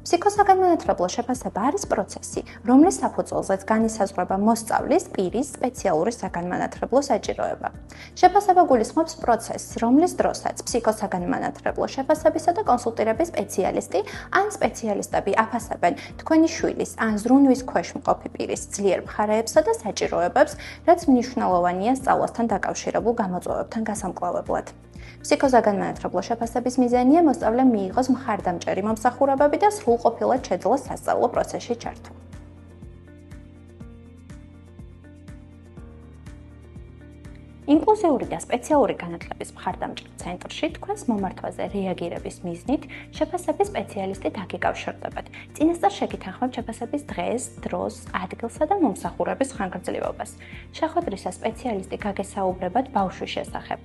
ფსიქოსაგანმანათლებლო შეფასება არის პროცესი, რომლის საფუძველზეც განისაზღვრება მოსწავლის პირის სპეციალური საგანმანათლებლო საჭიროება. შეფასება გულისხმობს პროცესს, რომლის დროსაც ფსიქოსაგანმანათლებლო შეფასებისა და კონსულტირების სპეციალისტი ან სპეციალისტები აფასებენ თქვენი შვილის ან ზრუნვის ქვეშ მყოფი პირის ძლიერ მხარეებსა და საჭიროებებს, რაც მნიშვნელოვანია სწავლასთან დაკავშირებულ გამოწვევებთან გასამკლავებლად. ფსიქოსაგანმანათლებლო შეფასების მიზანია მოსწავლემ მიიღოს მხარდამჭერი მომსახურებები და სრულყოფილად შეძლოს სასწავლო პროცესში ჩართვა. ინკლუზიური და სპეციალური განათლების მხარდამჭერ ცენტრში თქვენს მომართვაზე რეაგირების მიზნით შეფასების სპეციალისტი დაგიკავშირდებათ. წინასწარ შეგითანხმებთ შეფასების დღეს, დროს, ადგილსა და მომსახურების ხანგრძლივობას. შეხვედრისას სპეციალისტი გაგესაუბრებათ ბავშვის შესახებ.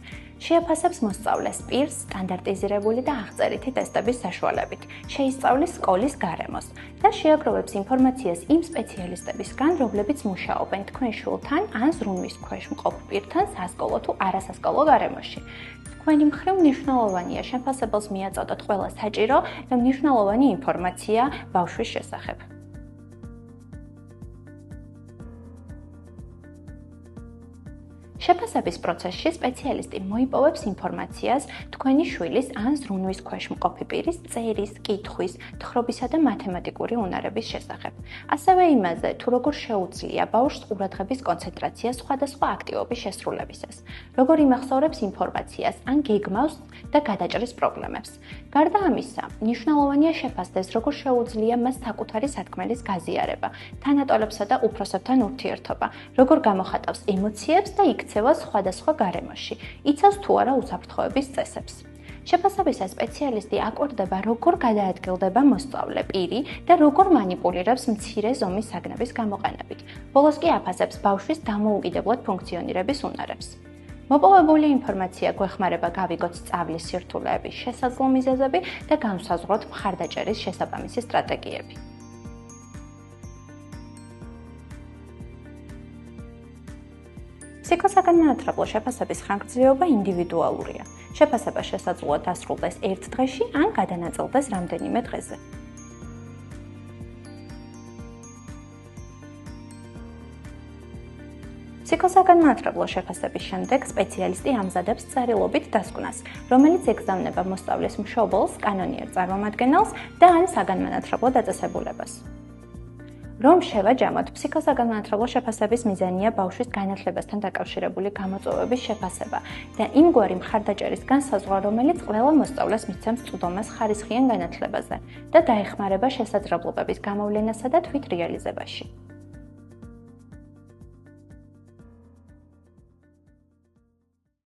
შეაფასებს მოსწავლეს პირს სტანდარტიზირებული და აღწერითი ტესტების საშუალებით, შეისწავლის სკოლის გარემოს და შეაგროვებს ინფორმაციას იმ სპეციალისტებისგან, რომლებიც მუშაობენ თქვენ შვილთან ან ზრუნვის ქვეშ მყოფ პირთან სასკოლო თუ არასასკოლო გარემოში. თქვენი მხრივ მნიშვნელოვანია შეფასებელს მიაწოდოთ ყველა საჭირო და მნიშვნელოვანი ინფორმაცია ბავშვის შესახებ. შეფასების პროცესში სპეციალისტი მოიპოვებს ინფორმაციას თქვენი შვილის ან ზრუნვის ქვეშ მყოფი პირის წერის, კითხვის, თხრობისა და მათემატიკური უნარების შესახებ. ასევე იმაზე, თუ როგორ შეუძლია ბავშვს ყურადღების კონცენტრაცია სხვადასხვა აქტივობის შესრულებისას, როგორ იმახსოვრებს ინფორმაციას ან გეგმავს და გადაჭრის პრობლემებს. გარდა ამისა, მნიშვნელოვანია შეფასდეს, როგორ შეუძლია მას საკუთარი სათქმელის გაზიარება, თანატოლებსა და უფროსებთან ურთიერთობა, როგორ გამოხატავს ემოციებს და იქცევა სხვადასხვა გარემოში, იცავს თუ არა უსაფრთხოების წესებს. შეფასებისას სპეციალისტი აკვირდება, როგორ გადაადგილდება მოსწავლე პირი და როგორ მანიპულირებს მცირე ზომის საგნების გამოყენებით. ბოლოს კი აფასებს ბავშვის დამოუკიდებლად ფუნქციონირების უნარებს. მოპოვებული ინფორმაცია გვეხმარება გავიგოთ სწავლის სირთულეების შესაძლო მიზეზები და განვსაზღვროთ მხარდაჭერის შესაბამისი სტრატეგიები. ფსიქოსაგანმანათლებლო შეფასების ხანგრძლივობა ინდივიდუალურია. შეფასება შესაძლოა დასრულდეს ერთ დღეში ან გადანაწილდეს რამდენიმე დღეზე. ფსიქოსაგანმანათლებლო შეფასების შემდეგ სპეციალისტი ამზადებს წერილობით დასკვნას, რომელიც ეგზავნება მოსწავლის მშობელს, კანონიერ წარმომადგენელს და ან საგანმანათლებლო დაწესებულებას. რომ შევაჯამოთ, ფსიქოსაგანმანათლებლო შეფასების მიზანია ბავშვის განათლებასთან დაკავშირებული გამოწვევების შეფასება და იმგვარი მხარდაჭერის განსაზღვრა, რომელიც ყველა მოსწავლეს მისცემს წვდომას ხარისხიან განათლებაზე და დაეხმარება შესაძლებლობების გამოვლენასა და თვით რეალიზებაში.